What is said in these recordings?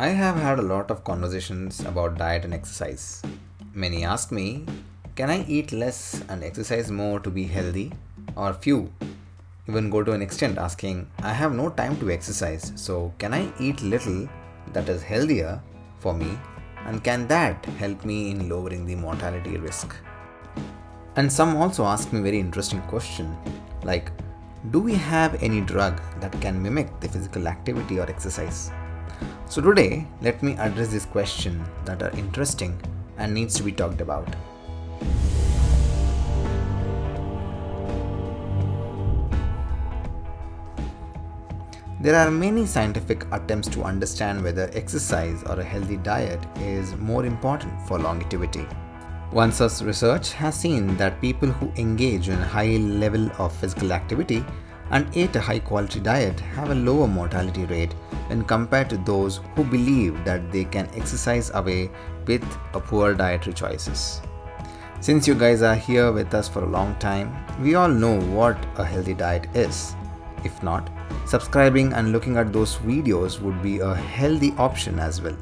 I have had a lot of conversations about diet and exercise. Many ask me, can I eat less and exercise more to be healthy? Or few even go to an extent asking, I have no time to exercise, so can I eat little that is healthier for me? And can that help me in lowering the mortality risk? And some also ask me very interesting question like, do we have any drug that can mimic the physical activity or exercise? So today, let me address this question that are interesting and needs to be talked about. There are many scientific attempts to understand whether exercise or a healthy diet is more important for longevity. One such research has seen that people who engage in a high level of physical activity and eat a high quality diet have a lower mortality rate when compared to those who believe that they can exercise away with a poor dietary choices. Since you guys are here with us for a long time, we all know what a healthy diet is. If not, subscribing and looking at those videos would be a healthy option as well.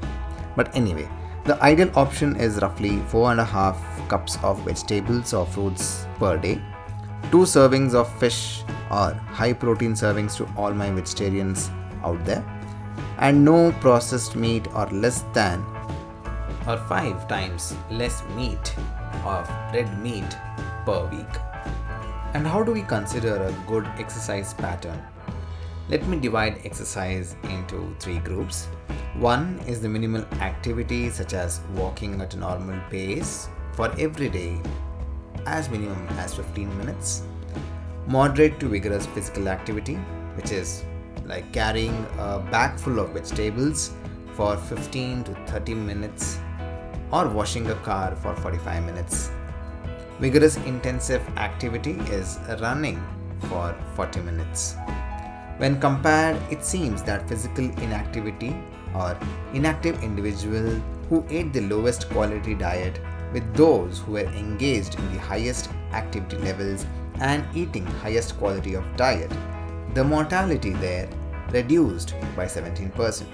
But anyway, the ideal option is roughly 4.5 cups of vegetables or fruits per day, 2 servings of fish or high protein servings to all my vegetarians out there, and no processed meat or less than or 5 times less meat of red meat per week. And how do we consider a good exercise pattern? Let me divide exercise into 3 groups. One is the minimal activity such as walking at a normal pace for every day as minimum as 15 minutes. Moderate to vigorous physical activity, which is like carrying a bag full of vegetables for 15 to 30 minutes or washing a car for 45 minutes. Vigorous intensive activity is running for 40 minutes. When compared, it seems that physical inactivity or inactive individuals who ate the lowest quality diet with those who were engaged in the highest activity levels and eating highest quality of diet, the mortality there reduced by 17%.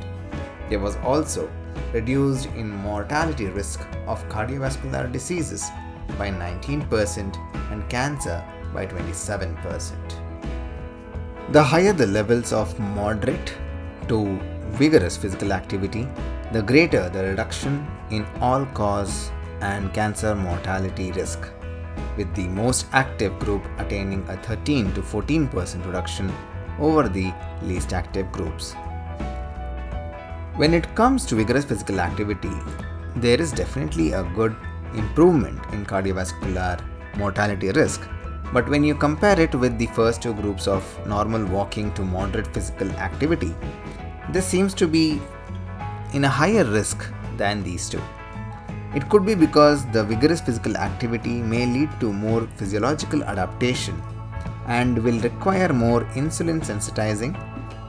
There was also reduced in mortality risk of cardiovascular diseases by 19% and cancer by 27%. The higher the levels of moderate to vigorous physical activity, the greater the reduction in all-cause and cancer mortality risk, with the most active group attaining a 13 to 14% reduction over the least active groups. When it comes to vigorous physical activity, there is definitely a good improvement in cardiovascular mortality risk. But when you compare it with the first 2 groups of normal walking to moderate physical activity, this seems to be in a higher risk than these two. It could be because the vigorous physical activity may lead to more physiological adaptation and will require more insulin sensitizing,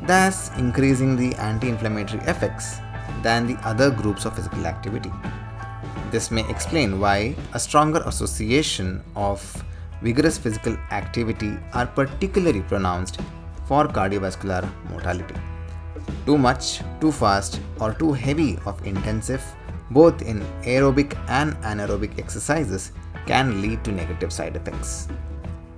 thus increasing the anti-inflammatory effects than the other groups of physical activity. This may explain why a stronger association of vigorous physical activity are particularly pronounced for cardiovascular mortality. Too much, too fast, or too heavy of intensive, both in aerobic and anaerobic exercises, can lead to negative side effects.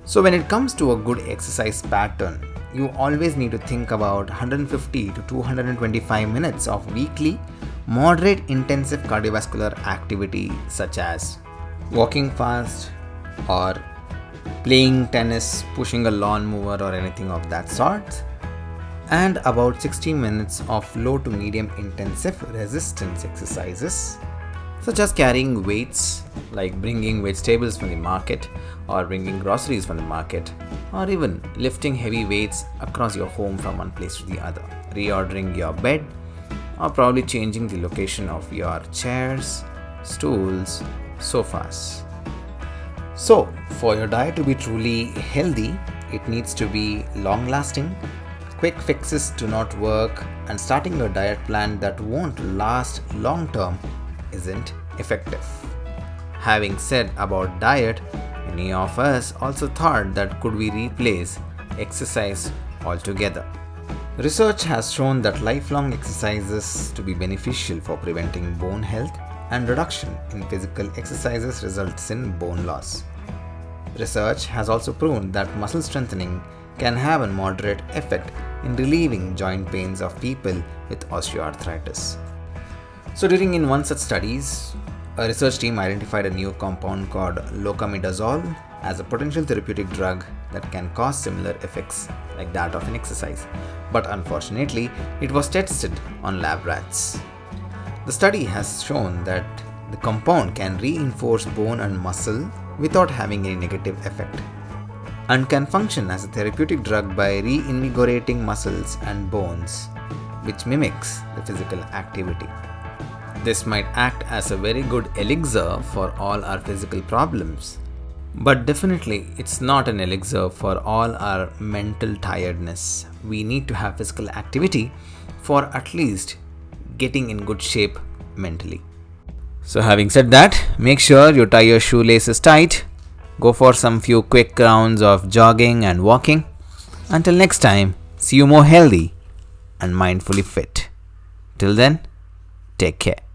So when it comes to a good exercise pattern, you always need to think about 150 to 225 minutes of weekly moderate intensive cardiovascular activity such as walking fast or playing tennis, pushing a lawn mower or anything of that sort, and about 60 minutes of low to medium intensive resistance exercises such as carrying weights like bringing vegetables from the market or bringing groceries from the market, or even lifting heavy weights across your home from one place to the other, reordering your bed, or probably changing the location of your chairs, stools, sofas. So, for your diet to be truly healthy, it needs to be long lasting. Quick fixes do not work, and starting a diet plan that won't last long term isn't effective. Having said about diet, many of us also thought that could we replace exercise altogether. Research has shown that lifelong exercises to be beneficial for preventing bone health, and reduction in physical exercises results in bone loss. Research has also proven that muscle strengthening can have a moderate effect in relieving joint pains of people with osteoarthritis. So during one such studies, a research team identified a new compound called locamidazole as a potential therapeutic drug that can cause similar effects like that of an exercise. But unfortunately, it was tested on lab rats. The study has shown that the compound can reinforce bone and muscle without having any negative effect, and can function as a therapeutic drug by reinvigorating muscles and bones, which mimics the physical activity. This might act as a very good elixir for all our physical problems, but definitely it's not an elixir for all our mental tiredness. We need to have physical activity for at least getting in good shape mentally. So having said that, make sure you tie your shoelaces tight, go for some few quick rounds of jogging and walking. Until next time, see you more healthy and mindfully fit. Till then, take care.